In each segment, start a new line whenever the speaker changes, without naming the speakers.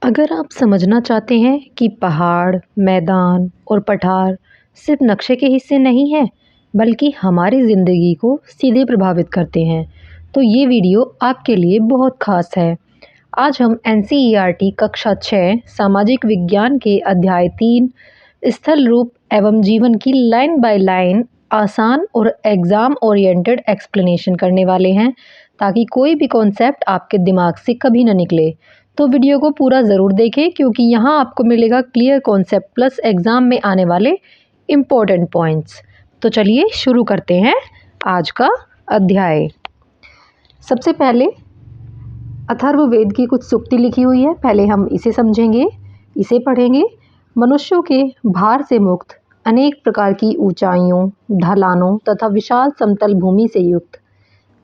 अगर आप समझना चाहते हैं कि पहाड़, मैदान और पठार सिर्फ नक्शे के हिस्से नहीं हैं, बल्कि हमारी ज़िंदगी को सीधे प्रभावित करते हैं, तो ये वीडियो आपके लिए बहुत खास है। आज हम एनसीईआरटी कक्षा 6 सामाजिक विज्ञान के अध्याय 3 स्थल रूप एवं जीवन की लाइन बाय लाइन आसान और एग्ज़ाम ओरिएंटेड एक्सप्लेनेशन करने वाले हैं, ताकि कोई भी कॉन्सेप्ट आपके दिमाग से कभी ना निकले। तो वीडियो को पूरा ज़रूर देखें, क्योंकि यहाँ आपको मिलेगा क्लियर कॉन्सेप्ट प्लस एग्ज़ाम में आने वाले इम्पोर्टेंट पॉइंट्स। तो चलिए शुरू करते हैं आज का अध्याय। सबसे पहले अथर्ववेद की कुछ सूक्ति लिखी हुई है, पहले हम इसे समझेंगे, इसे पढ़ेंगे। मनुष्यों के भार से मुक्त, अनेक प्रकार की ऊंचाइयों, ढलानों तथा विशाल समतल भूमि से युक्त,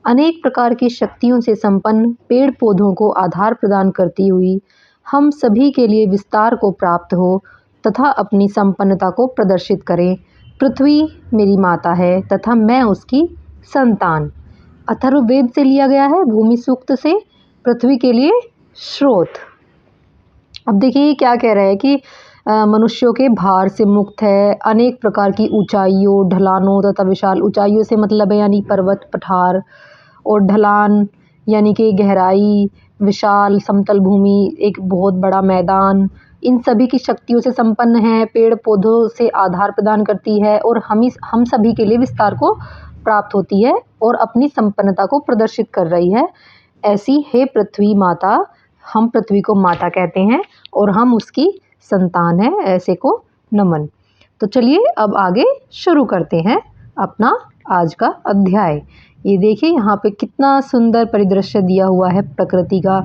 अनेक प्रकार की शक्तियों से संपन्न पेड़ पौधों को आधार प्रदान करती हुई हम सभी के लिए विस्तार को प्राप्त हो तथा अपनी संपन्नता को प्रदर्शित करें। पृथ्वी मेरी माता है तथा मैं उसकी संतान। अथर्ववेद से लिया गया है, भूमि सूक्त से, पृथ्वी के लिए स्रोत। अब देखिए ये क्या कह रहा है कि मनुष्यों के भार से मुक्त है, अनेक प्रकार की ऊंचाइयों, ढलानों तथा विशाल, ऊंचाइयों से मतलब है यानी पर्वत पठार, और ढलान यानी कि गहराई, विशाल समतल भूमि एक बहुत बड़ा मैदान, इन सभी की शक्तियों से संपन्न है, पेड़ पौधों से आधार प्रदान करती है और हम सभी के लिए विस्तार को प्राप्त होती है और अपनी संपन्नता को प्रदर्शित कर रही है। ऐसी है पृथ्वी माता, हम पृथ्वी को माता कहते हैं और हम उसकी संतान है, ऐसे को नमन। तो चलिए अब आगे शुरू करते हैं अपना आज का अध्याय। ये देखिए यहाँ पे कितना सुंदर परिदृश्य दिया हुआ है प्रकृति का,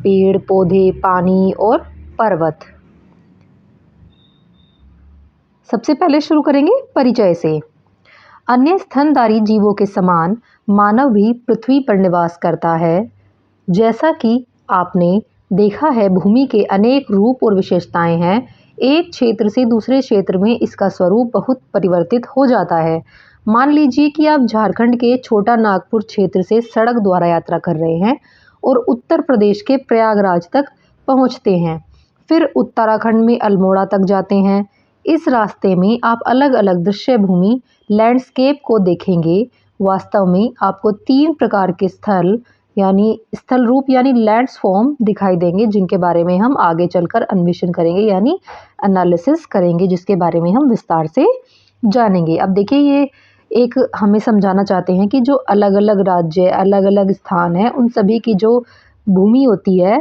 पेड़ पौधे, पानी और पर्वत। सबसे पहले शुरू करेंगे परिचय से। अन्य स्तनधारी जीवों के समान मानव भी पृथ्वी पर निवास करता है। जैसा कि आपने देखा है, भूमि के अनेक रूप और विशेषताएं हैं। एक क्षेत्र से दूसरे क्षेत्र में इसका स्वरूप बहुत परिवर्तित हो जाता है। मान लीजिए कि आप झारखंड के छोटा नागपुर क्षेत्र से सड़क द्वारा यात्रा कर रहे हैं और उत्तर प्रदेश के प्रयागराज तक पहुंचते हैं, फिर उत्तराखंड में अल्मोड़ा तक जाते हैं। इस रास्ते में आप अलग अलग दृश्य भूमि, लैंडस्केप को देखेंगे। वास्तव में आपको 3 प्रकार के स्थल रूप यानी लैंडफॉर्म दिखाई देंगे, जिनके बारे में हम आगे चलकर अन्वेषण करेंगे यानी एनालिसिस करेंगे, जिसके बारे में हम विस्तार से जानेंगे। अब देखिए ये एक हमें समझाना चाहते हैं कि जो अलग अलग राज्य, अलग अलग स्थान है, उन सभी की जो भूमि होती है,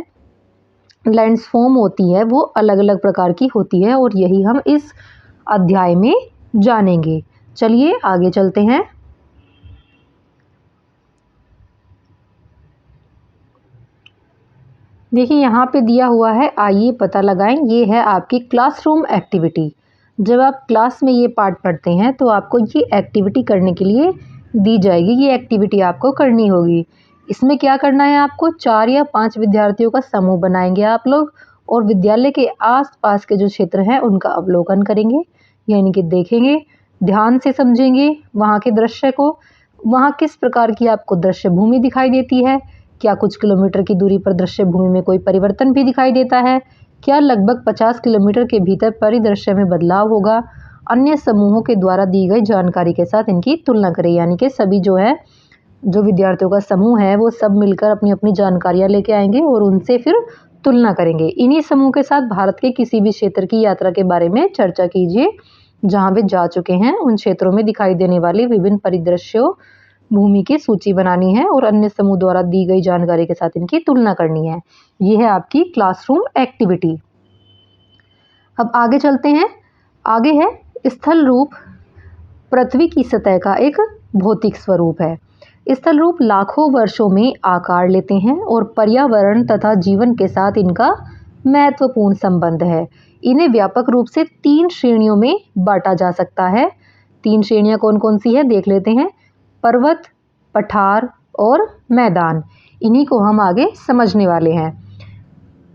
लैंडफॉर्म होती है, वो अलग अलग प्रकार की होती है और यही हम इस अध्याय में जानेंगे। चलिए आगे चलते हैं। देखिए यहाँ पे दिया हुआ है, आइए पता लगाएं। ये है आपकी क्लासरूम एक्टिविटी। जब आप क्लास में ये पाठ पढ़ते हैं तो आपको ये एक्टिविटी करने के लिए दी जाएगी। ये एक्टिविटी आपको करनी होगी। इसमें क्या करना है, आपको 4 या 5 विद्यार्थियों का समूह बनाएंगे आप लोग और विद्यालय के आसपास के जो क्षेत्र हैं उनका अवलोकन करेंगे, यानी कि देखेंगे, ध्यान से समझेंगे वहाँ के दृश्य को। वहाँ किस प्रकार की आपको दृश्य भूमि दिखाई देती है, क्या कुछ किलोमीटर की दूरी पर दृश्य भूमि में कोई परिवर्तन भी दिखाई देता है, क्या लगभग 50 किलोमीटर के भीतर परिदृश्य में बदलाव होगा। अन्य समूहों के द्वारा दी गई जानकारी के साथ इनकी तुलना करें, यानी कि सभी जो विद्यार्थियों का समूह है वो सब मिलकर अपनी अपनी जानकारियां लेके आएंगे और उनसे फिर तुलना करेंगे। इन्हीं समूह के साथ भारत के किसी भी क्षेत्र की यात्रा के बारे में चर्चा कीजिए जहाँ वे जा चुके हैं। उन क्षेत्रों में दिखाई देने वाले विभिन्न परिदृश्यों भूमि की सूची बनानी है और अन्य समूह द्वारा दी गई जानकारी के साथ इनकी तुलना करनी है। ये है आपकी क्लासरूम एक्टिविटी। अब आगे चलते हैं। आगे है स्थल रूप पृथ्वी की सतह का एक भौतिक स्वरूप है। स्थल रूप लाखों वर्षों में आकार लेते हैं और पर्यावरण तथा जीवन के साथ इनका महत्वपूर्ण संबंध है। इन्हें व्यापक रूप से 3 श्रेणियों में बांटा जा सकता है। 3 श्रेणियां कौन कौन सी है देख लेते हैं। पर्वत, पठार और मैदान, इन्हीं को हम आगे समझने वाले हैं।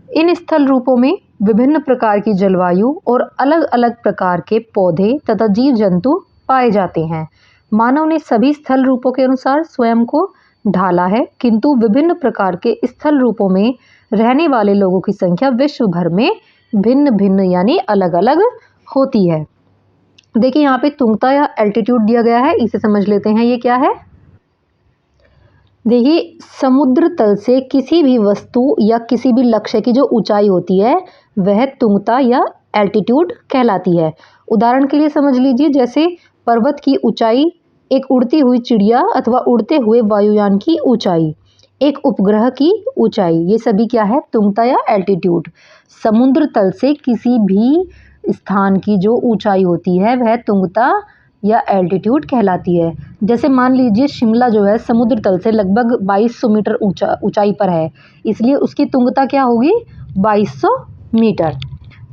इन स्थल रूपों में विभिन्न प्रकार की जलवायु और अलग अलग प्रकार के पौधे तथा जीव जंतु पाए जाते हैं। मानव ने सभी स्थल रूपों के अनुसार स्वयं को ढाला है, किंतु विभिन्न प्रकार के स्थल रूपों में रहने वाले लोगों की संख्या विश्व भर में भिन्न भिन्न यानी अलग अलग होती है। देखिए यहाँ पे तुंगता या एल्टीट्यूड दिया गया है, इसे समझ लेते हैं ये क्या है। देखिए समुद्र तल से किसी भी वस्तु या किसी भी लक्ष्य की जो ऊंचाई होती है वह तुंगता या एल्टीट्यूड कहलाती है। उदाहरण के लिए समझ लीजिए, जैसे पर्वत की ऊंचाई, एक उड़ती हुई चिड़िया अथवा उड़ते हुए वायुयान की ऊंचाई, एक उपग्रह की ऊंचाई, ये सभी क्या है, तुंगता या एल्टीट्यूड। समुद्र तल से किसी भी स्थान की जो ऊंचाई होती है वह तुंगता या एल्टीट्यूड कहलाती है। जैसे मान लीजिए शिमला जो है समुद्र तल से लगभग 2200 मीटर ऊंचाई पर है, इसलिए उसकी तुंगता क्या होगी, 2200 मीटर।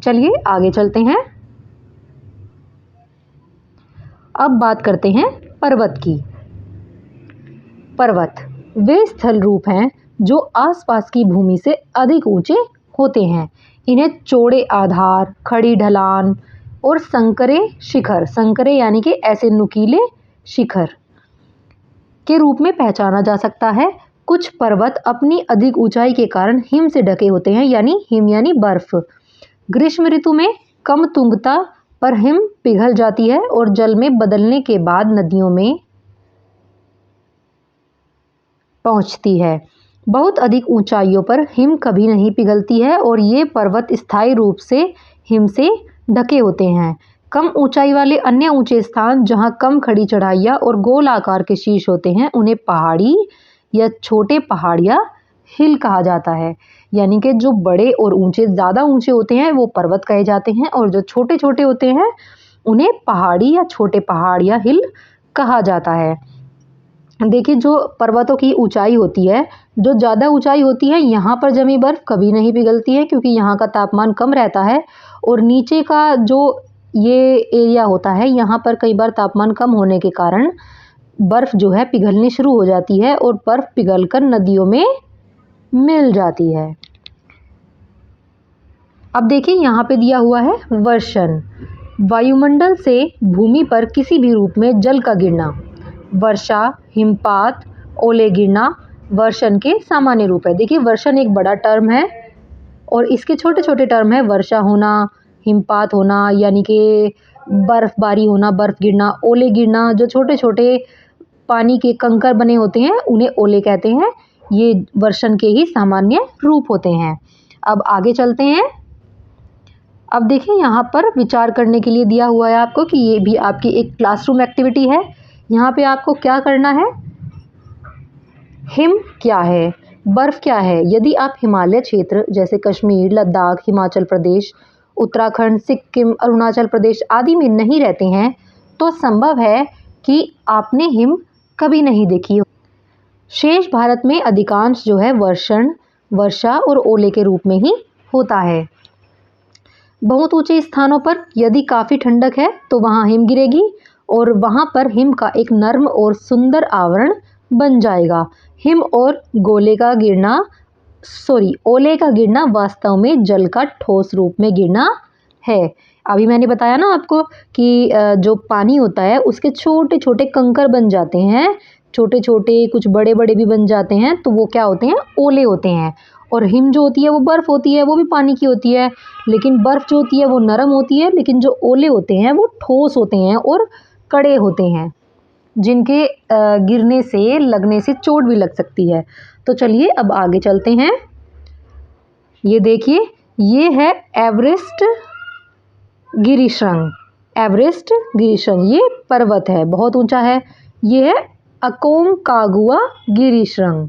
चलिए आगे चलते हैं। अब बात करते हैं पर्वत की। पर्वत वे स्थल रूप हैं जो आसपास की भूमि से अधिक ऊंचे होते हैं। इन्हें चौड़े आधार, खड़ी ढलान और संकरे शिखर, संकरे यानी कि ऐसे नुकीले शिखर के रूप में पहचाना जा सकता है। कुछ पर्वत अपनी अधिक ऊंचाई के कारण हिम से ढके होते हैं, यानी हिम यानी बर्फ। ग्रीष्म ऋतु में कम तुंगता पर हिम पिघल जाती है और जल में बदलने के बाद नदियों में पहुंचती है। बहुत अधिक ऊंचाइयों पर हिम कभी नहीं पिघलती है और ये पर्वत स्थायी रूप से हिम से ढके होते हैं। कम ऊंचाई वाले अन्य ऊंचे स्थान जहां कम खड़ी चढ़ाइयाँ और गोल आकार के शीर्ष होते हैं उन्हें पहाड़ी या छोटे पहाड़ या हिल कहा जाता है। यानी कि जो बड़े और ऊंचे, ज़्यादा ऊंचे होते हैं वो पर्वत कहे जाते हैं और जो छोटे छोटे होते हैं उन्हें पहाड़ी या छोटे पहाड़ या हिल कहा जाता है। देखिए जो पर्वतों की ऊंचाई होती है, जो ज़्यादा ऊंचाई होती है यहाँ पर जमी बर्फ़ कभी नहीं पिघलती है क्योंकि यहाँ का तापमान कम रहता है, और नीचे का जो ये एरिया होता है यहाँ पर कई बार तापमान कम होने के कारण बर्फ़ जो है पिघलनी शुरू हो जाती है और बर्फ़ पिघलकर नदियों में मिल जाती है। अब देखिए यहाँ पे दिया हुआ है वर्षण। वायुमंडल से भूमि पर किसी भी रूप में जल का गिरना, वर्षा, हिमपात, ओले गिरना वर्षण के सामान्य रूप है। देखिए वर्षण एक बड़ा टर्म है और इसके छोटे छोटे टर्म है, वर्षा होना, हिमपात होना यानी कि बर्फबारी होना, बर्फ गिरना, ओले गिरना, जो छोटे छोटे पानी के कंकर बने होते हैं उन्हें ओले कहते हैं। ये वर्षण के ही सामान्य रूप होते हैं। अब आगे चलते हैं। अब देखिए यहाँ पर विचार करने के लिए दिया हुआ है आपको कि ये भी आपकी एक क्लासरूम एक्टिविटी है। यहाँ पे आपको क्या करना है, हिम क्या है, बर्फ़ क्या है। यदि आप हिमालय क्षेत्र जैसे कश्मीर, लद्दाख, हिमाचल प्रदेश, उत्तराखंड, सिक्किम, अरुणाचल प्रदेश आदि में नहीं रहते हैं तो संभव है कि आपने हिम कभी नहीं देखी हो। शेष भारत में अधिकांश जो है वर्षण, वर्षा और ओले के रूप में ही होता है। बहुत ऊंचे स्थानों पर यदि काफ़ी ठंडक है तो वहाँ हिम गिरेगी और वहाँ पर हिम का एक नर्म और सुंदर आवरण बन जाएगा। हिम और ओले का गिरना वास्तव में जल का ठोस रूप में गिरना है। अभी मैंने बताया ना आपको कि जो पानी होता है उसके छोटे छोटे कंकर बन जाते हैं, छोटे छोटे कुछ बड़े बड़े भी बन जाते हैं, तो वो क्या होते हैं, ओले होते हैं। और हिम जो होती है वो बर्फ़ होती है, वो भी पानी की होती है, लेकिन बर्फ़ जो होती है वो नरम होती है, लेकिन जो ओले होते हैं वो ठोस होते हैं और कड़े होते हैं, जिनके गिरने से, लगने से चोट भी लग सकती है। तो चलिए अब आगे चलते हैं। ये देखिए, ये है एवरेस्ट गिरिशृंग। एवरेस्ट गिरिशृंग ये पर्वत है, बहुत ऊंचा है। ये है अकोंकागुआ गिरिशृंग।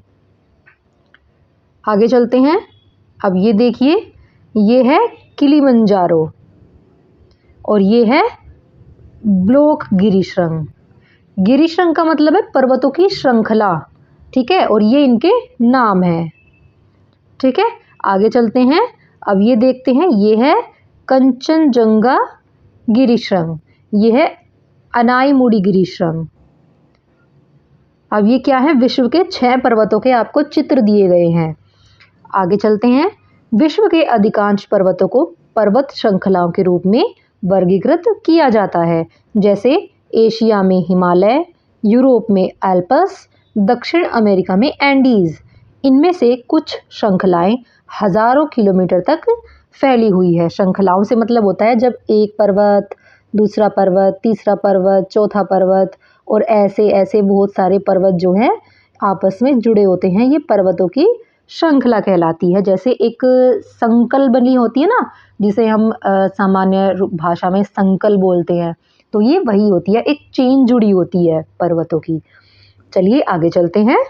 आगे चलते हैं। अब ये देखिए, ये है किलिमंजारो और ये है ब्लॉक गिरिशृंग। गिरिशृंग का मतलब है पर्वतों की श्रृंखला, ठीक है, और ये इनके नाम है, ठीक है। आगे चलते हैं। अब ये देखते हैं, ये है कंचनजंगा गिरिशृंग, ये है अनाईमुडी गिरिशृंग। अब ये क्या है, विश्व के 6 पर्वतों के आपको चित्र दिए गए हैं। आगे चलते हैं। विश्व के अधिकांश पर्वतों को पर्वत श्रृंखलाओं के रूप में वर्गीकृत किया जाता है, जैसे एशिया में हिमालय, यूरोप में एल्पस, दक्षिण अमेरिका में एंडीज। इनमें से कुछ श्रृंखलाएं हजारों किलोमीटर तक फैली हुई है। श्रृंखलाओं से मतलब होता है जब एक पर्वत, दूसरा पर्वत, तीसरा पर्वत, चौथा पर्वत और ऐसे ऐसे बहुत सारे पर्वत जो हैं आपस में जुड़े होते हैं, ये पर्वतों की श्रृंखला कहलाती है। जैसे एक संकल बनी होती है ना, जिसे हम सामान्य भाषा में संकल बोलते हैं, तो ये वही होती है, एक चेन जुड़ी होती है पर्वतों की। चलिए आगे चलते हैं।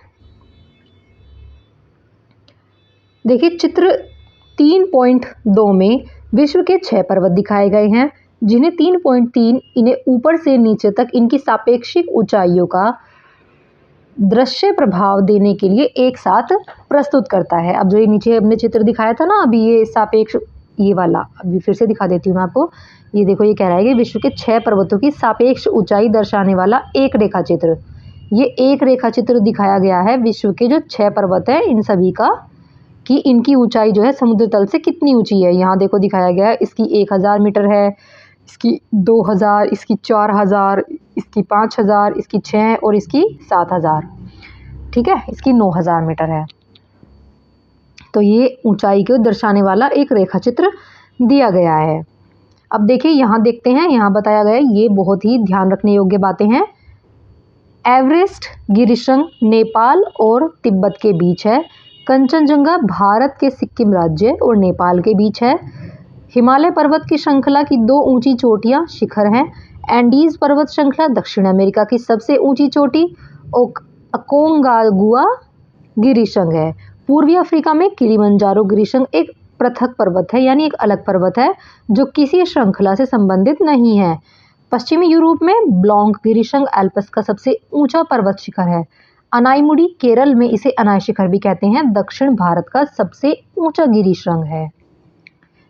देखिए चित्र 3.2 में विश्व के 6 पर्वत दिखाए गए हैं, जिन्हें 3.3 इन्हें ऊपर से नीचे तक इनकी सापेक्षिक ऊंचाइयों का दृश्य प्रभाव देने के लिए एक साथ प्रस्तुत करता है। अब जो ये नीचे हमने चित्र दिखाया था ना अभी, ये सापेक्ष, ये वाला अभी फिर से दिखा देती हूँ मैं आपको। ये देखो, ये कह रहा है कि विश्व के 6 पर्वतों की सापेक्ष ऊंचाई दर्शाने वाला एक रेखा चित्र। ये एक रेखा चित्र दिखाया गया है विश्व के जो 6 पर्वत है इन सभी का, कि इनकी ऊंचाई जो है समुद्र तल से कितनी ऊंची है। यहाँ देखो दिखाया गया है, इसकी 1000 मीटर है, इसकी 2000, इसकी 4000, इसकी 5000, इसकी 6 और इसकी 7000, ठीक है, इसकी 9000 मीटर है। तो ये ऊंचाई को दर्शाने वाला एक रेखा चित्र दिया गया है। अब देखिए यहाँ देखते हैं, यहाँ बताया गया है, ये बहुत ही ध्यान रखने योग्य बातें हैं। एवरेस्ट गिरिशृंग नेपाल और तिब्बत के बीच है। कंचनजंगा भारत के सिक्किम राज्य और नेपाल के बीच है। हिमालय पर्वत की श्रृंखला की 2 ऊंची चोटियां शिखर हैं। एंडीज पर्वत श्रृंखला दक्षिण अमेरिका की सबसे ऊंची चोटी अकोंकागुआ गिरिशृंग है। पूर्वी अफ्रीका में किलिमंजारो गिरिशृंग एक पृथक पर्वत है, यानी एक अलग पर्वत है जो किसी श्रृंखला से संबंधित नहीं है। पश्चिमी यूरोप में ब्लॉन्ग गिरिशृंग एल्पस का सबसे ऊंचा पर्वत शिखर है। अनाईमुडी केरल में इसे अनाई शिखर भी कहते हैं, दक्षिण भारत का सबसे ऊंचा गिरिशृंग है।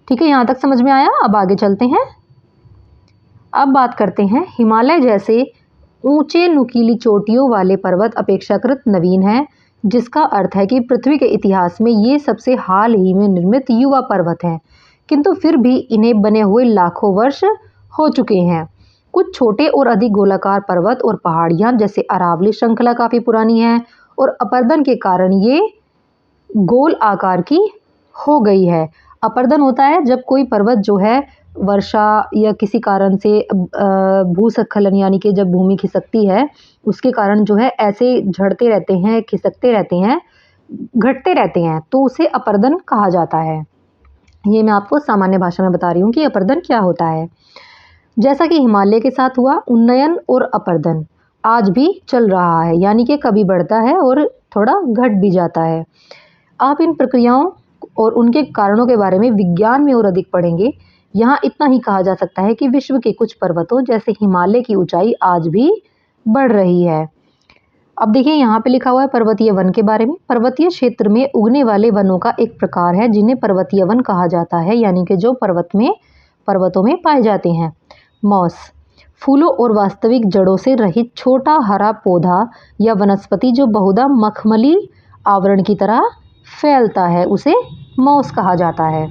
ठीक है, यहाँ तक समझ में आया। अब आगे चलते हैं। अब बात करते हैं हिमालय जैसे ऊंचे नुकीली चोटियों वाले पर्वत अपेक्षाकृत नवीन है, जिसका अर्थ है कि पृथ्वी के इतिहास में ये सबसे हाल ही में निर्मित युवा पर्वत हैं, किंतु फिर भी इन्हें बने हुए लाखों वर्ष हो चुके हैं। कुछ छोटे और अधिक गोलाकार पर्वत और पहाड़ियाँ जैसे अरावली श्रृंखला काफ़ी पुरानी है और अपरदन के कारण ये गोल आकार की हो गई है। अपरदन होता है जब कोई पर्वत जो है वर्षा या किसी कारण से भूस्खलन यानी कि जब भूमि खिसकती है उसके कारण जो है ऐसे झड़ते रहते हैं, खिसकते रहते हैं, घटते रहते हैं, तो उसे अपरदन कहा जाता है। ये मैं आपको सामान्य भाषा में बता रही हूँ कि अपरदन क्या होता है। जैसा कि हिमालय के साथ हुआ, उन्नयन और अपरदन आज भी चल रहा है, यानी कि कभी बढ़ता है और थोड़ा घट भी जाता है। आप इन प्रक्रियाओं और उनके कारणों के बारे में विज्ञान में और अधिक पढ़ेंगे। यहाँ इतना ही कहा जा सकता है कि विश्व के कुछ पर्वतों जैसे हिमालय की ऊंचाई आज भी बढ़ रही है। अब देखिए यहाँ पे लिखा हुआ है पर्वतीय वन के बारे में। पर्वतीय क्षेत्र में उगने वाले वनों का एक प्रकार है जिन्हें पर्वतीय वन कहा जाता है, यानी कि जो पर्वतों में पाए जाते हैं। मॉस, फूलों और वास्तविक जड़ों से रहित छोटा हरा पौधा या वनस्पति जो बहुधा मखमली आवरण की तरह फैलता है, उसे मॉस कहा जाता है।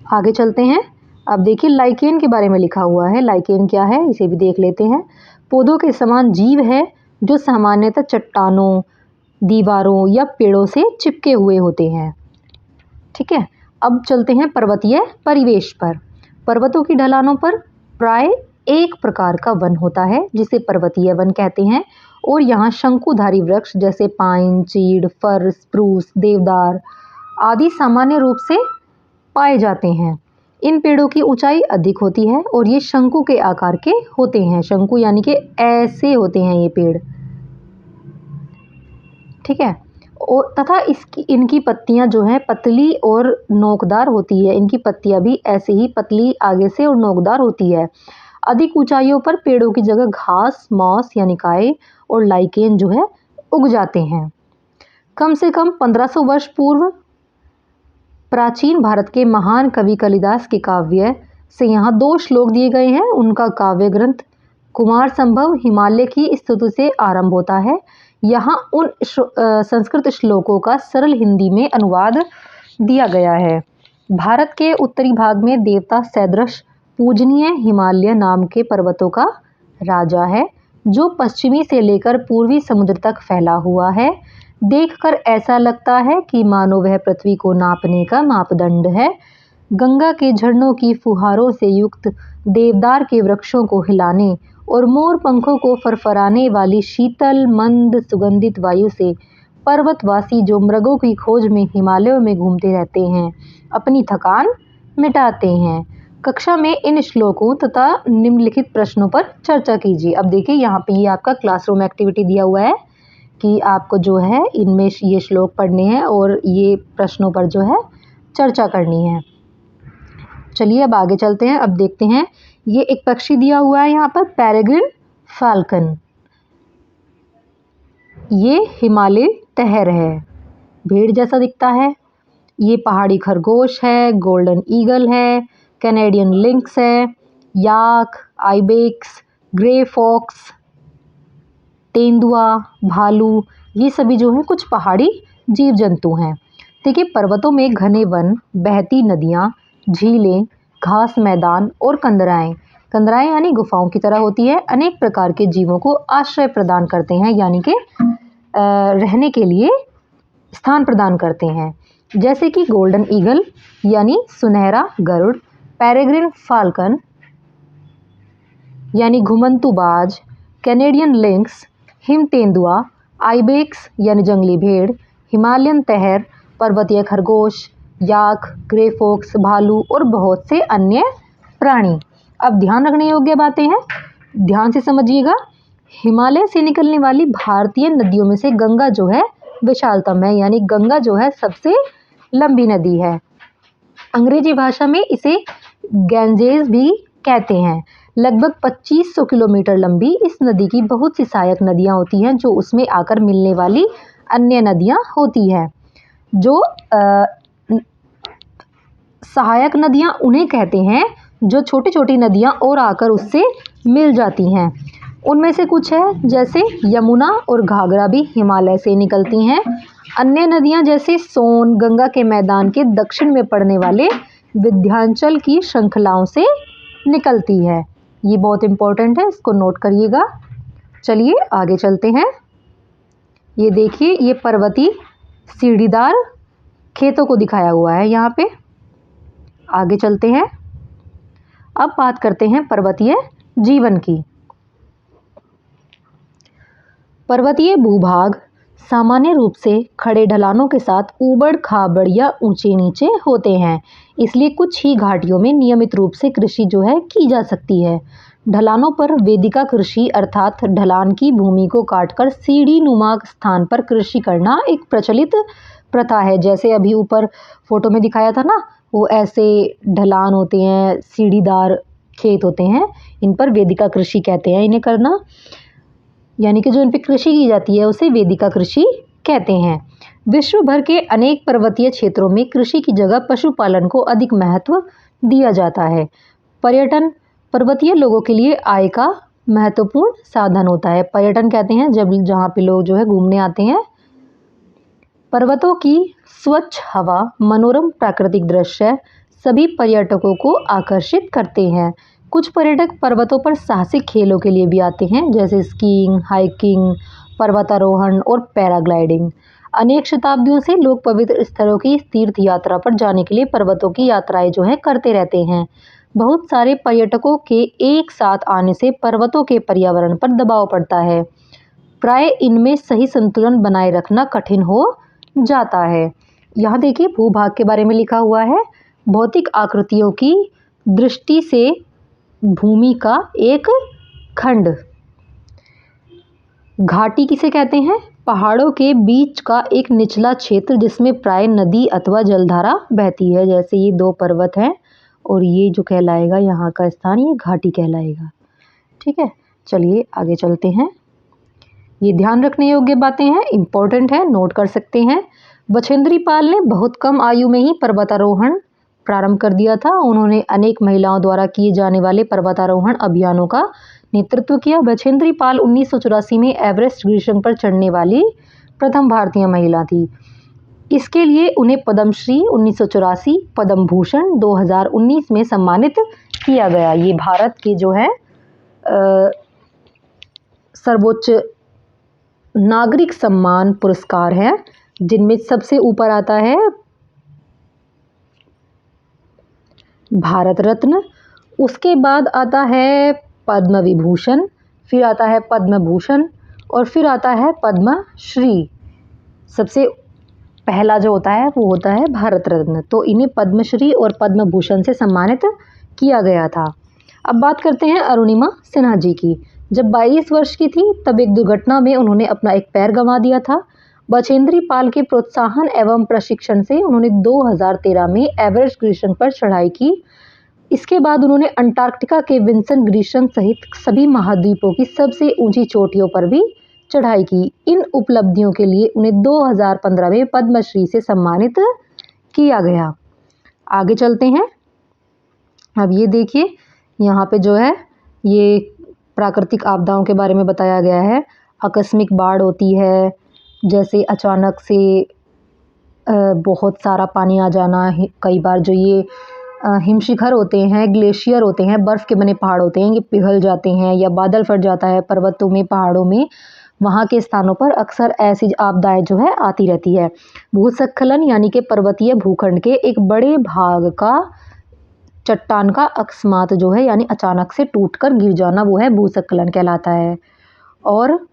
आगे चलते हैं। अब देखिए लाइकेन के बारे में लिखा हुआ है। लाइकेन क्या है इसे भी देख लेते हैं। पौधों के समान जीव है जो सामान्यतः चट्टानों, दीवारों या पेड़ों से चिपके हुए होते हैं। ठीक है, अब चलते हैं पर्वतीय परिवेश पर। पर्वतों की ढलानों पर प्राय एक प्रकार का वन होता है जिसे पर्वतीय वन कहते हैं, और यहाँ शंकुधारी वृक्ष जैसे पाइन, चीड़, फर, स्प्रूस, देवदार आदि सामान्य रूप से पाए जाते हैं। इन पेड़ों की ऊंचाई अधिक होती है और ये शंकु के आकार के होते हैं। शंकु यानी कि ऐसे होते हैं ये पेड़, ठीक है। और तथा इनकी पत्तियां जो हैं पतली और नोकदार होती है। इनकी पत्तियां भी ऐसे ही पतली आगे से और नोकदार होती है। अधिक ऊंचाइयों पर पेड़ों की जगह घास, मॉस यानी काई और लाइकेन जो है उग जाते हैं। कम से कम 1500 वर्ष पूर्व प्राचीन भारत के महान कवि कालिदास के काव्य से यहाँ 2 श्लोक दिए गए हैं। उनका काव्य ग्रंथ कुमार संभव हिमालय की स्तुति से आरंभ होता है। यहाँ उन संस्कृत श्लोकों का सरल हिंदी में अनुवाद दिया गया है। भारत के उत्तरी भाग में देवता सैदृश पूजनीय हिमालय नाम के पर्वतों का राजा है, जो पश्चिमी से लेकर पूर्वी समुद्र तक फैला हुआ है। देखकर ऐसा लगता है कि मानो वह पृथ्वी को नापने का मापदंड है। गंगा के झरनों की फुहारों से युक्त देवदार के वृक्षों को हिलाने और मोर पंखों को फरफराने वाली शीतल मंद सुगंधित वायु से पर्वतवासी जो मृगों की खोज में हिमालयों में घूमते रहते हैं, अपनी थकान मिटाते हैं। कक्षा में इन श्लोकों तथा निम्नलिखित प्रश्नों पर चर्चा कीजिए। अब देखिए यहाँ पे ये आपका क्लासरूम एक्टिविटी दिया हुआ है कि आपको जो है इनमें ये श्लोक पढ़ने हैं और ये प्रश्नों पर जो है चर्चा करनी है। चलिए अब आगे चलते हैं। अब देखते हैं, ये एक पक्षी दिया हुआ है यहाँ पर, पेरेग्रिन फाल्कन। ये हिमालय तहर है, भेड़ जैसा दिखता है। ये पहाड़ी खरगोश है, गोल्डन ईगल है, कैनेडियन लिंक्स है, याक, आइबेक्स, ग्रे फॉक्स, तेंदुआ, भालू, ये सभी जो हैं कुछ पहाड़ी जीव जंतु हैं। देखिए, पर्वतों में घने वन, बहती नदियाँ, झीलें, घास मैदान और कंदराएं। कंदराएं यानी गुफाओं की तरह होती है, अनेक प्रकार के जीवों को आश्रय प्रदान करते हैं, यानी कि रहने के लिए स्थान प्रदान करते हैं। जैसे कि गोल्डन ईगल यानी सुनहरा गरुड़, पेरेग्रिन फाल्कन यानी घुमंतु बाज, कैनेडियन लिंक्स, हिम तेंदुआ, आइबेक्स यानी जंगली भेड़, हिमालयन तहर, पर्वतीय खरगोश, याक, ग्रे फॉक्स, भालू और बहुत से अन्य प्राणी। अब ध्यान रखने योग्य बातें हैं, ध्यान से समझिएगा। हिमालय से निकलने वाली भारतीय नदियों में से गंगा जो है विशालतम है, यानी गंगा जो है सबसे लंबी नदी है। अंग्रेजी भाषा में इसे गैंजेस भी कहते हैं। लगभग 2500 किलोमीटर लंबी इस नदी की बहुत सी सहायक नदियाँ होती हैं, जो उसमें आकर मिलने वाली अन्य नदियाँ होती हैं। जो सहायक नदियाँ उन्हें कहते हैं जो छोटी छोटी नदियाँ और आकर उससे मिल जाती हैं। उनमें से कुछ है, जैसे यमुना और घाघरा भी हिमालय से निकलती हैं। अन्य नदियाँ जैसे सोन गंगा के मैदान के दक्षिण में पड़ने वाले विंध्याचल की श्रृंखलाओं से निकलती है। ये बहुत इम्पोर्टेंट है, इसको नोट करिएगा। चलिए आगे चलते हैं। ये देखिए, ये पर्वतीय सीढ़ीदार खेतों को दिखाया हुआ है यहाँ पे। आगे चलते हैं। अब बात करते हैं पर्वतीय जीवन की। पर्वतीय भूभाग सामान्य रूप से खड़े ढलानों के साथ ऊबड़ खाबड़ या ऊंचे नीचे होते हैं, इसलिए कुछ ही घाटियों में नियमित रूप से कृषि जो है की जा सकती है। ढलानों पर वेदिका कृषि अर्थात ढलान की भूमि को काटकर सीढ़ी नुमा स्थान पर कृषि करना एक प्रचलित प्रथा है। जैसे अभी ऊपर फोटो में दिखाया था ना, वो ऐसे ढलान होते हैं, सीढ़ीदार खेत होते हैं, इन पर वेदिका कृषि कहते हैं इन्हें करना, यानी कि जो इन पर कृषि की जाती है उसे वेदिका कृषि कहते हैं। विश्व भर के अनेक पर्वतीय क्षेत्रों में कृषि की जगह पशुपालन को अधिक महत्व दिया जाता है। पर्यटन पर्वतीय लोगों के लिए आय का महत्वपूर्ण साधन होता है। पर्यटन कहते हैं जब जहाँ पे लोग जो है घूमने आते हैं। पर्वतों की स्वच्छ हवा, मनोरम प्राकृतिक दृश्य सभी पर्यटकों को आकर्षित करते हैं। कुछ पर्यटक पर्वतों पर साहसिक खेलों के लिए भी आते हैं, जैसे स्कीइंग, हाइकिंग, पर्वतारोहण और पैराग्लाइडिंग। अनेक शताब्दियों से लोग पवित्र स्थलों की तीर्थ यात्रा पर जाने के लिए पर्वतों की यात्राएं जो है करते रहते हैं। बहुत सारे पर्यटकों के एक साथ आने से पर्वतों के पर्यावरण पर दबाव पड़ता है। प्राय इनमें सही संतुलन बनाए रखना कठिन हो जाता है। यहाँ देखिए भूभाग के बारे में लिखा हुआ है। भौतिक आकृतियों की दृष्टि से भूमि का एक खंड। घाटी किसे कहते हैं? पहाड़ों के बीच का एक निचला क्षेत्र जिसमें प्राय नदी अथवा जलधारा बहती है। जैसे ये दो पर्वत हैं और ये जो कहलाएगा यहाँ का स्थान, ये घाटी कहलाएगा। ठीक है, चलिए आगे चलते हैं। ये ध्यान रखने योग्य बातें हैं, इम्पोर्टेंट है, नोट कर सकते हैं। बछेंद्री पाल ने बहुत कम आयु में ही पर्वतारोहण प्रारंभ कर दिया था। उन्होंने अनेक महिलाओं द्वारा किए जाने वाले पर्वतारोहण अभियानों का नेतृत्व किया। बछेंद्री पाल 1984 में एवरेस्ट गिरिशृंग पर चढ़ने वाली प्रथम भारतीय महिला थी। इसके लिए उन्हें पद्मश्री 1984, पद्म भूषण 2019 में सम्मानित किया गया। ये भारत के जो है सर्वोच्च नागरिक सम्मान पुरस्कार हैं, जिनमें सबसे ऊपर आता है भारत रत्न, उसके बाद आता है पद्म विभूषण, फिर आता है पद्म भूषण और फिर आता है पद्म श्री। सबसे पहला जो होता है वो होता है भारत रत्न। तो इन्हें पद्मश्री और पद्म भूषण से सम्मानित किया गया था। अब बात करते हैं अरुणिमा सिन्हा जी की। जब 22 वर्ष की थी तब एक दुर्घटना में उन्होंने अपना एक पैर गंवा दिया था। बचेंद्री पाल के प्रोत्साहन एवं प्रशिक्षण से उन्होंने 2013 में एवरेस्ट ग्लेशियर पर चढ़ाई की। इसके बाद उन्होंने अंटार्कटिका के विंसन ग्लेशियर सहित सभी महाद्वीपों की सबसे ऊंची चोटियों पर भी चढ़ाई की। इन उपलब्धियों के लिए उन्हें 2015 में पद्मश्री से सम्मानित किया गया। आगे चलते हैं। अब ये देखिए, यहाँ पे जो है ये प्राकृतिक आपदाओं के बारे में बताया गया है। आकस्मिक बाढ़ होती है, जैसे अचानक से बहुत सारा पानी आ जाना। कई बार जो ये हिमशिखर होते हैं, ग्लेशियर होते हैं, बर्फ़ के बने पहाड़ होते हैं, ये पिघल जाते हैं या बादल फट जाता है पर्वतों में, पहाड़ों में। वहाँ के स्थानों पर अक्सर ऐसी आपदाएं जो है आती रहती है। भूस्खलन यानी कि पर्वतीय भूखंड के एक बड़े भाग का चट्टान का अकस्मात जो है यानी अचानक से टूटकर गिर जाना, वो है भूस्खलन कहलाता है। और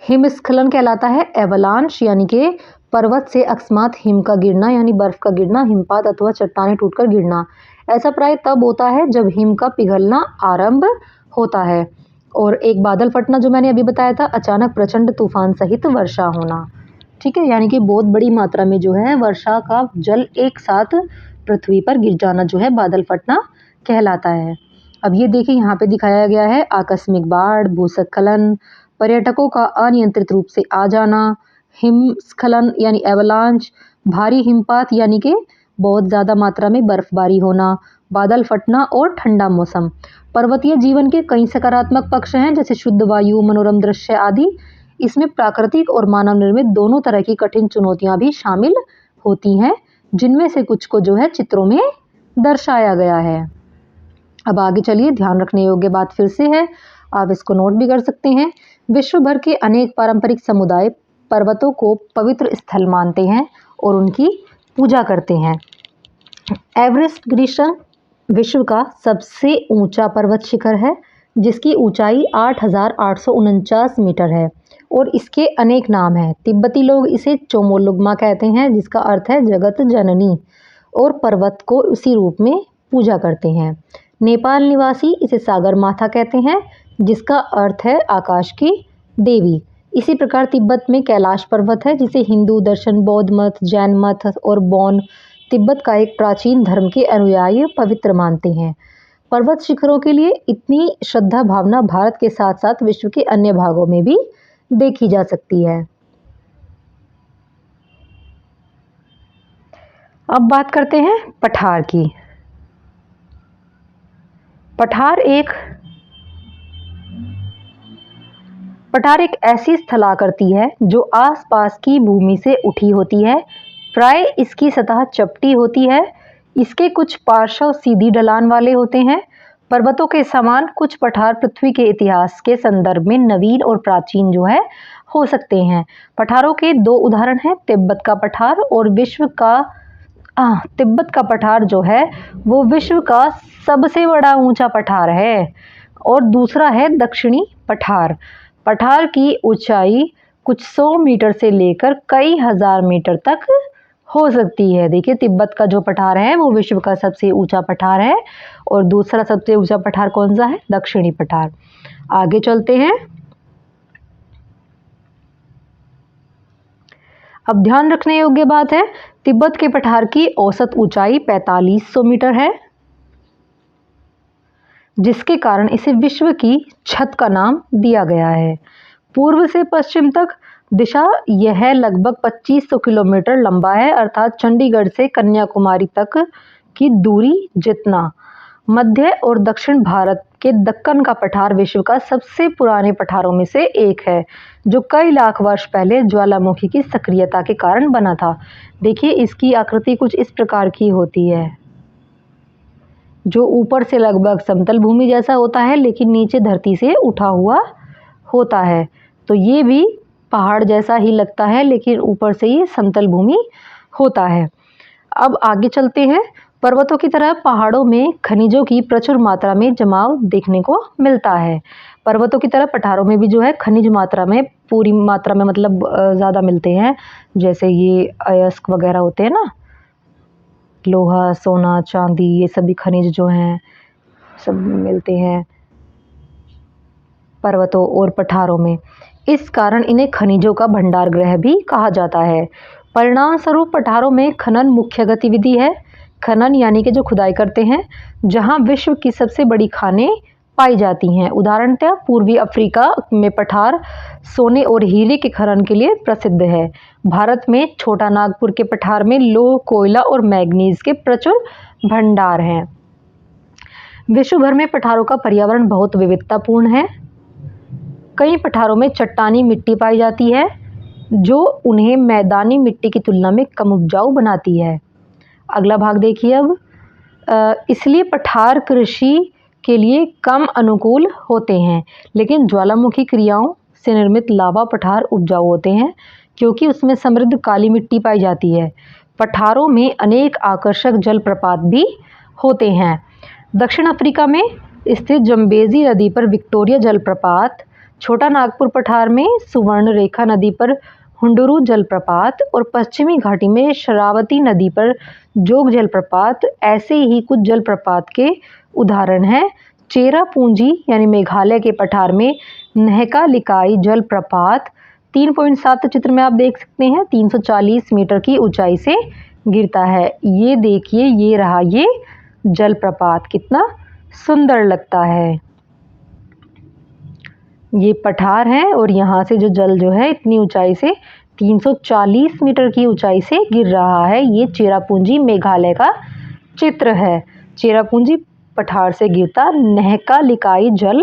हिमस्खलन कहलाता है एवलांच, यानी कि पर्वत से अकस्मात हिम का गिरना यानी बर्फ का गिरना, हिमपात अथवा चट्टानें टूटकर गिरना। ऐसा प्राय तब होता है जब हिम का पिघलना आरंभ होता है। और एक बादल फटना जो मैंने अभी बताया था, अचानक प्रचंड तूफान सहित वर्षा होना। ठीक है, यानी कि बहुत बड़ी मात्रा में जो है वर्षा का जल एक साथ पृथ्वी पर गिर जाना जो है बादल फटना कहलाता है। अब ये देखिए, यहाँ पे दिखाया गया है आकस्मिक बाढ़, भूस्खलन, पर्यटकों का अनियंत्रित रूप से आ जाना, हिमस्खलन यानी एवलांच, भारी हिमपात यानी कि बहुत ज़्यादा मात्रा में बर्फबारी होना, बादल फटना और ठंडा मौसम। पर्वतीय जीवन के कई सकारात्मक पक्ष हैं, जैसे शुद्ध वायु, मनोरम दृश्य आदि। इसमें प्राकृतिक और मानव निर्मित दोनों तरह की कठिन चुनौतियां भी शामिल होती हैं, जिनमें से कुछ को जो है चित्रों में दर्शाया गया है। अब आगे चलिए, ध्यान रखने योग्य बात फिर से है, आप इसको नोट भी कर सकते हैं। विश्व भर के अनेक पारंपरिक समुदाय पर्वतों को पवित्र स्थल मानते हैं और उनकी पूजा करते हैं। एवरेस्ट ग्लेशियर विश्व का सबसे ऊंचा पर्वत शिखर है, जिसकी ऊंचाई 8,849 मीटर है और इसके अनेक नाम हैं। तिब्बती लोग इसे चोमोलुंगमा कहते हैं, जिसका अर्थ है जगत जननी, और पर्वत को उसी रूप में पूजा करते हैं। नेपाल निवासी इसे सागर माथा कहते हैं, जिसका अर्थ है आकाश की देवी। इसी प्रकार तिब्बत में कैलाश पर्वत है, जिसे हिंदू दर्शन, बौद्ध मत, जैन मत और बौन तिब्बत का एक प्राचीन धर्म के अनुयायी पवित्र मानते हैं। पर्वत शिखरों के लिए इतनी श्रद्धा भावना भारत के साथ साथ विश्व के अन्य भागों में भी देखी जा सकती है। अब बात करते हैं पठार की। पठार एक ऐसी स्थलाकृति है जो आसपास की भूमि से उठी होती है। प्राय इसकी सतह चपटी होती है। इसके कुछ पार्श्व सीधी ढलान वाले होते हैं। पर्वतों के समान कुछ पठार पृथ्वी के इतिहास के संदर्भ में नवीन और प्राचीन जो है हो सकते हैं। पठारों के दो उदाहरण हैं, तिब्बत का पठार और तिब्बत का पठार जो है वो विश्व का सबसे बड़ा ऊंचा पठार है, और दूसरा है दक्षिणी पठार। पठार की ऊंचाई कुछ 100 मीटर से लेकर कई हजार मीटर तक हो सकती है। देखिए, तिब्बत का जो पठार है वो विश्व का सबसे ऊंचा पठार है, और दूसरा सबसे ऊंचा पठार कौन सा है? दक्षिणी पठार। आगे चलते हैं। अब ध्यान रखने योग्य बात है, तिब्बत के पठार की औसत ऊंचाई 4500 मीटर है, जिसके कारण इसे विश्व की छत का नाम दिया गया है। पूर्व से पश्चिम तक दिशा यह लगभग 2500 किलोमीटर लंबा है, अर्थात चंडीगढ़ से कन्याकुमारी तक की दूरी जितना। मध्य और दक्षिण भारत के दक्कन का पठार विश्व का सबसे पुराने पठारों में से एक है, जो कई लाख वर्ष पहले ज्वालामुखी की सक्रियता के कारण बना था। देखिए, इसकी आकृति कुछ इस प्रकार की होती है, जो ऊपर से लगभग समतल भूमि जैसा होता है, लेकिन नीचे धरती से उठा हुआ होता है। तो ये भी पहाड़ जैसा ही लगता है, लेकिन ऊपर से ये समतल भूमि होता है। अब आगे चलते हैं। पर्वतों की तरह पहाड़ों में खनिजों की प्रचुर मात्रा में जमाव देखने को मिलता है। पर्वतों की तरह पठारों में भी जो है खनिज मात्रा में, पूरी मात्रा में मतलब ज़्यादा मिलते हैं। जैसे ये अयस्क वगैरह होते हैं ना, लोहा, सोना, चांदी, ये सभी खनिज जो हैं सब मिलते हैं पर्वतों और पठारों में। इस कारण इन्हें खनिजों का भंडार गृह भी कहा जाता है। परिणाम स्वरूप पठारों में खनन मुख्य गतिविधि है। खनन यानी कि जो खुदाई करते हैं, जहां विश्व की सबसे बड़ी खानें पाई जाती हैं। उदाहरणतः पूर्वी अफ्रीका में पठार सोने और हीरे के खनन के लिए प्रसिद्ध है। भारत में छोटा नागपुर के पठार में लौह, कोयला और मैग्नीज के प्रचुर भंडार हैं। विश्व भर में पठारों का पर्यावरण बहुत विविधतापूर्ण है। कई पठारों में चट्टानी मिट्टी पाई जाती है, जो उन्हें मैदानी मिट्टी की तुलना में कम उपजाऊ बनाती है। अगला भाग देखिए अब। इसलिए पठार कृषि के लिए कम अनुकूल होते हैं, लेकिन ज्वालामुखी क्रियाओं से निर्मित लावा पठार उपजाऊ होते हैं, क्योंकि उसमें समृद्ध काली मिट्टी पाई जाती है। पठारों में अनेक आकर्षक जलप्रपात भी होते हैं। दक्षिण अफ्रीका में स्थित जम्बेजी नदी पर विक्टोरिया जलप्रपात, छोटा नागपुर पठार में सुवर्ण रेखा नदी पर हुंडुरु जलप्रपात और पश्चिमी घाटी में शरावती नदी पर जोग जलप्रपात ऐसे ही कुछ जलप्रपात के उदाहरण हैं। चेरापूंजी यानी मेघालय के पठार में नहका लिकाई जलप्रपात 3.7 चित्र में आप देख सकते हैं 340 मीटर की ऊंचाई से गिरता है। ये देखिए, ये रहा ये जलप्रपात, कितना सुंदर लगता है। ये पठार है और यहाँ से जो जल जो है इतनी ऊंचाई से 340 मीटर की ऊंचाई से गिर रहा है। ये चेरापूंजी मेघालय का चित्र है। चेरापूंजी पठार से गिरता नहका लिकाई जल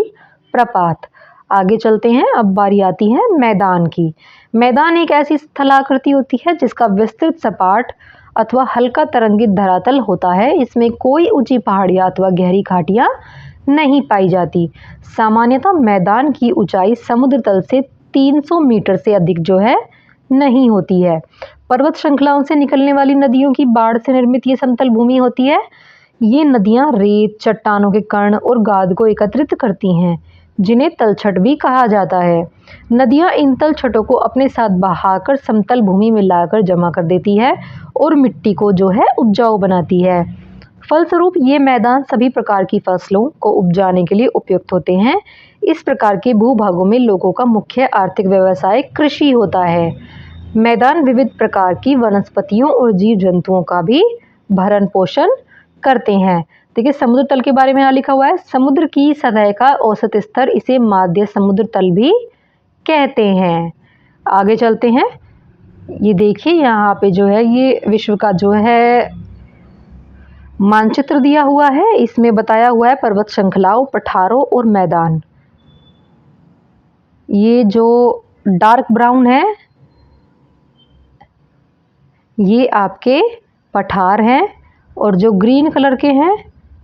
प्रपात। आगे चलते हैं। अब बारी आती है मैदान की। मैदान एक ऐसी स्थलाकृति होती है जिसका विस्तृत सपाट अथवा हल्का तरंगित धरातल होता है। इसमें कोई ऊंची पहाड़ियाँ अथवा गहरी घाटियाँ नहीं पाई जाती। सामान्यतः मैदान की ऊंचाई समुद्र तल से 300 मीटर से अधिक जो है नहीं होती है। पर्वत श्रृंखलाओं से निकलने वाली नदियों की बाढ़ से निर्मित ये समतल भूमि होती है। ये नदियां रेत, चट्टानों के कण और गाद को एकत्रित करती हैं, जिन्हें तलछट भी कहा जाता है। नदियां इन तलछटों को अपने साथ बहाकर समतल भूमि में लाकर जमा कर देती है और मिट्टी को जो है उपजाऊ बनाती है। फलस्वरूप ये मैदान सभी प्रकार की फसलों को उपजाने के लिए उपयुक्त होते हैं। इस प्रकार के भूभागों में लोगों का मुख्य आर्थिक व्यवसाय कृषि होता है। मैदान विविध प्रकार की वनस्पतियों और जीव जंतुओं का भी भरण पोषण करते हैं। देखिए, समुद्र तल के बारे में यहाँ लिखा हुआ है, समुद्र की सतह का औसत स्तर इसे माध्य समुद्र तल भी कहते हैं। आगे चलते हैं। ये देखिए, यहाँ पे जो है ये विश्व का जो है मानचित्र दिया हुआ है। इसमें बताया हुआ है पर्वत श्रृंखलाओं, पठारों और मैदान। ये जो डार्क ब्राउन है ये आपके पठार हैं, और जो ग्रीन कलर के हैं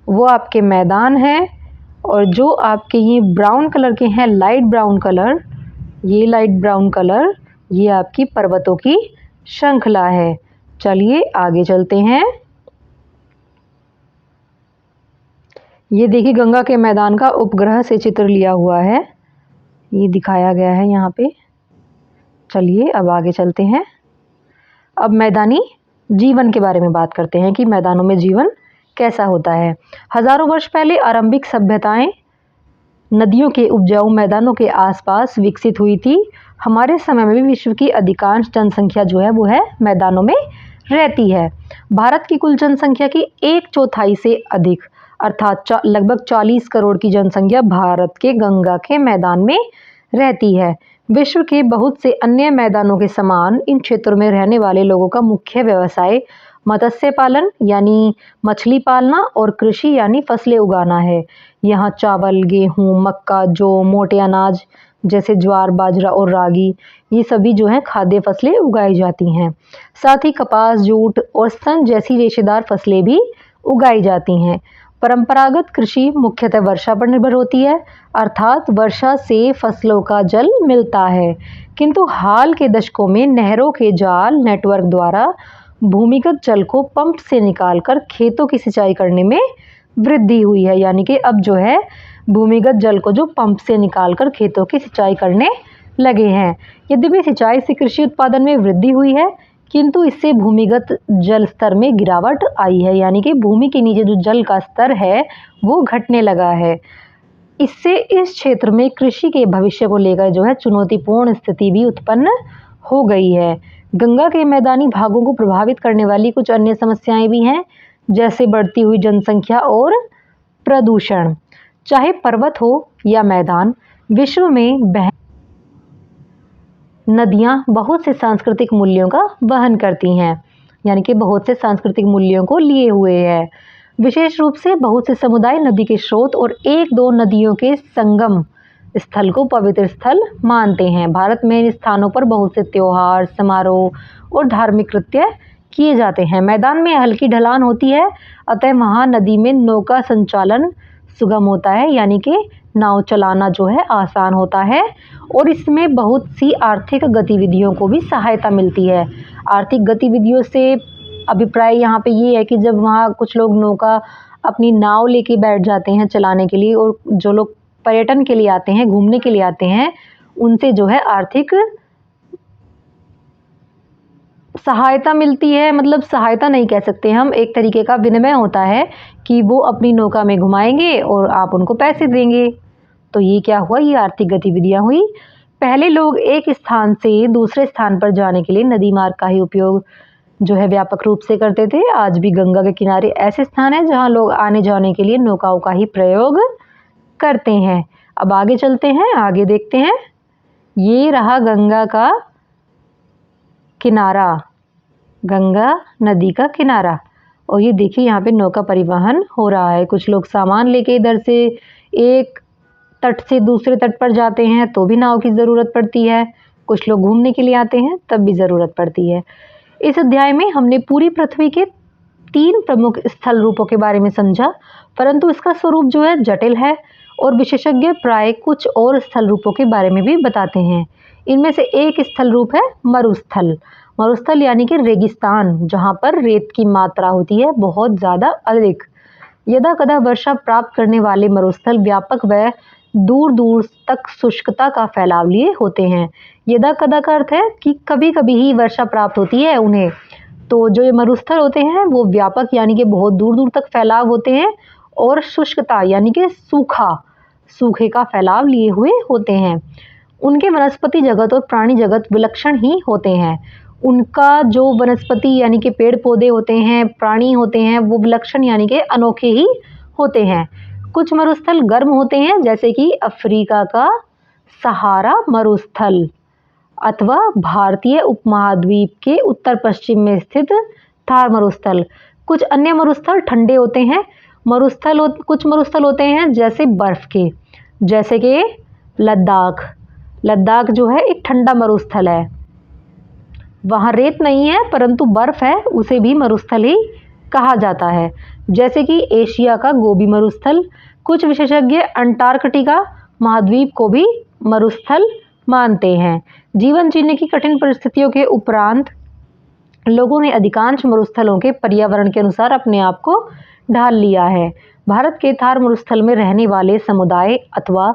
वो आपके मैदान हैं, और जो आपके ये ब्राउन कलर के हैं, लाइट ब्राउन कलर, ये लाइट ब्राउन कलर, ये आपकी पर्वतों की श्रृंखला है। चलिए आगे चलते हैं। ये देखिए, गंगा के मैदान का उपग्रह से चित्र लिया हुआ है, ये दिखाया गया है यहाँ पे। चलिए अब आगे चलते हैं। अब मैदानी जीवन के बारे में बात करते हैं कि मैदानों में जीवन कैसा होता है। हजारों वर्ष पहले आरंभिक सभ्यताएं नदियों के उपजाऊ मैदानों के आसपास विकसित हुई थी। हमारे समय में भी विश्व की अधिकांश जनसंख्या जो है वो है मैदानों में रहती है। भारत की कुल जनसंख्या की 1/4 से अधिक अर्थात लगभग 40 करोड़ की जनसंख्या भारत के गंगा के मैदान में रहती है। विश्व के बहुत से अन्य मैदानों के समान इन क्षेत्रों में रहने वाले लोगों का मुख्य व्यवसाय मत्स्य पालन यानी मछली पालना और कृषि यानी फसलें उगाना है। यहाँ चावल, गेहूँ, मक्का, जौ, मोटे अनाज जैसे ज्वार, बाजरा और रागी, ये सभी जो हैं खाद्य फसलें उगाई जाती हैं। साथ ही कपास, जूट और सन जैसी रेशेदार फसलें भी उगाई जाती हैं। परंपरागत कृषि मुख्यतः वर्षा पर निर्भर होती है, अर्थात वर्षा से फसलों का जल मिलता है। किंतु हाल के दशकों में नहरों के जाल नेटवर्क द्वारा भूमिगत जल को पंप से निकालकर खेतों की सिंचाई करने में वृद्धि हुई है। यानी कि अब जो है भूमिगत जल को जो पंप से निकालकर खेतों की सिंचाई करने लगे हैं। यद्यपि सिंचाई से कृषि उत्पादन में वृद्धि हुई है, किंतु इससे भूमिगत जल स्तर में गिरावट आई है। यानी कि भूमि के नीचे जो जल का स्तर है वो घटने लगा है। इससे इस क्षेत्र में कृषि के भविष्य को लेकर जो है चुनौतीपूर्ण स्थिति भी उत्पन्न हो गई है। गंगा के मैदानी भागों को प्रभावित करने वाली कुछ अन्य समस्याएं भी हैं, जैसे बढ़ती हुई जनसंख्या और प्रदूषण। चाहे पर्वत हो या मैदान, विश्व में नदियां बहुत से सांस्कृतिक मूल्यों का वहन करती हैं। यानी कि बहुत से सांस्कृतिक मूल्यों को लिए हुए है। विशेष रूप से बहुत से समुदाय नदी के स्रोत और एक दो नदियों के संगम स्थल को पवित्र स्थल मानते हैं। भारत में इन स्थानों पर बहुत से त्योहार, समारोह और धार्मिक कृत्य किए जाते हैं। मैदान में हल्की ढलान होती है, अतः वहाँ नदी में नौका संचालन सुगम होता है। यानी कि नाव चलाना जो है आसान होता है और इसमें बहुत सी आर्थिक गतिविधियों को भी सहायता मिलती है। आर्थिक गतिविधियों से अभिप्राय यहाँ पे ये है कि जब वहाँ कुछ लोग नौका अपनी नाव लेके बैठ जाते हैं चलाने के लिए, और जो लोग पर्यटन के लिए आते हैं, घूमने के लिए आते हैं, उनसे जो है आर्थिक सहायता मिलती है। मतलब सहायता नहीं कह सकते हम, एक तरीके का विनिमय होता है कि वो अपनी नौका में घुमाएंगे और आप उनको पैसे देंगे। तो ये क्या हुआ, ये आर्थिक गतिविधियां हुई। पहले लोग एक स्थान से दूसरे स्थान पर जाने के लिए नदी मार्ग का ही उपयोग जो है व्यापक रूप से करते थे। आज भी गंगा के किनारे ऐसे स्थान हैं जहां लोग आने जाने के लिए नौकाओं का ही प्रयोग करते हैं। अब आगे चलते हैं, आगे देखते हैं। ये रहा गंगा का किनारा, गंगा नदी का किनारा, और ये देखिए यहाँ पे नौका परिवहन हो रहा है। कुछ लोग सामान लेके इधर से एक तट से दूसरे तट पर जाते हैं तो भी नाव की ज़रूरत पड़ती है। कुछ लोग घूमने के लिए आते हैं तब भी ज़रूरत पड़ती है। इस अध्याय में हमने पूरी पृथ्वी के 3 प्रमुख स्थल रूपों के बारे में समझा, परंतु इसका स्वरूप जो है जटिल है और विशेषज्ञ प्राय कुछ और स्थल रूपों के बारे में भी बताते हैं। इनमें से एक स्थल रूप है मरुस्थल। मरुस्थल यानी कि रेगिस्तान, जहाँ पर रेत की मात्रा होती है बहुत ज़्यादा अधिक। यदा कदा वर्षा प्राप्त करने वाले मरुस्थल व्यापक व दूर दूर तक शुष्कता का फैलाव लिए होते हैं। यदा कदा का अर्थ है कि कभी कभी ही वर्षा प्राप्त होती है उन्हें। तो जो ये मरुस्थल होते हैं वो व्यापक यानी कि बहुत दूर दूर तक फैलाव होते हैं, और शुष्कता यानी कि सूखे का फैलाव लिए हुए होते हैं। उनके वनस्पति जगत और प्राणी जगत विलक्षण ही होते हैं। उनका जो वनस्पति यानी कि पेड़ पौधे होते हैं, प्राणी होते हैं, वो विलक्षण यानी कि अनोखे ही होते हैं। कुछ मरुस्थल गर्म होते हैं, जैसे कि अफ्रीका का सहारा मरुस्थल अथवा भारतीय उपमहाद्वीप के उत्तर पश्चिम में स्थित थार मरुस्थल। कुछ अन्य मरुस्थल ठंडे होते हैं। कुछ मरुस्थल होते हैं जैसे बर्फ के, जैसे कि लद्दाख जो है एक ठंडा मरुस्थल है। वहाँ रेत नहीं है परंतु बर्फ है, उसे भी मरुस्थल ही कहा जाता है। जैसे कि एशिया का गोबी मरुस्थल। कुछ विशेषज्ञ अंटार्कटिका महाद्वीप को भी मरुस्थल मानते हैं। जीवन जीने की कठिन परिस्थितियों के उपरांत लोगों ने अधिकांश मरुस्थलों के पर्यावरण के अनुसार अपने आप को ढाल लिया है। भारत के थार मरुस्थल में रहने वाले समुदाय अथवा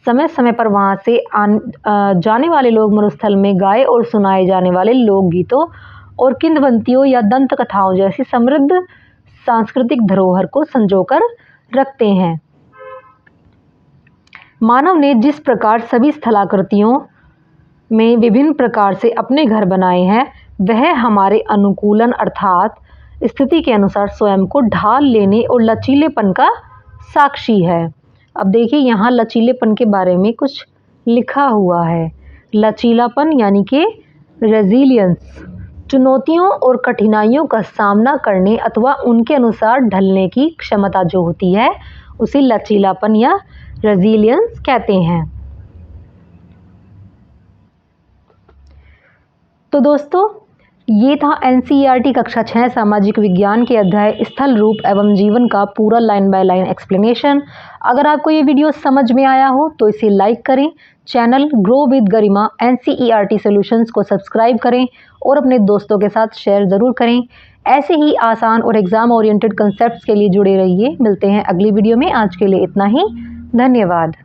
समय समय पर वहां से जाने वाले लोग मरुस्थल में गाए और सुनाए जाने वाले लोकगीतों और किंवदंतियों या दंत कथाओं जैसी समृद्ध सांस्कृतिक धरोहर को संजोकर रखते हैं। मानव ने जिस प्रकार सभी स्थलाकृतियों में विभिन्न प्रकार से अपने घर बनाए हैं, वह हमारे अनुकूलन अर्थात स्थिति के अनुसार स्वयं को ढाल लेने और लचीलेपन का साक्षी है। अब देखिए यहाँ लचीलेपन के बारे में कुछ लिखा हुआ है। लचीलापन यानी कि रेजिलियंस, चुनौतियों और कठिनाइयों का सामना करने अथवा उनके अनुसार ढलने की क्षमता जो होती है उसे लचीलापन या रेजिलियंस कहते हैं। तो दोस्तों, ये था एनसीईआरटी कक्षा 6 सामाजिक विज्ञान के अध्याय स्थल रूप एवं जीवन का पूरा लाइन बाय लाइन एक्सप्लेनेशन। अगर आपको ये वीडियो समझ में आया हो तो इसे लाइक करें, channel grow with Garima NCERT solutions को सब्सक्राइब करें और अपने दोस्तों के साथ शेयर ज़रूर करें। ऐसे ही आसान और एग्ज़ाम ओरिएंटेड कंसेप्ट्स के लिए जुड़े रहिए। मिलते हैं अगली वीडियो में। आज के लिए इतना ही। धन्यवाद।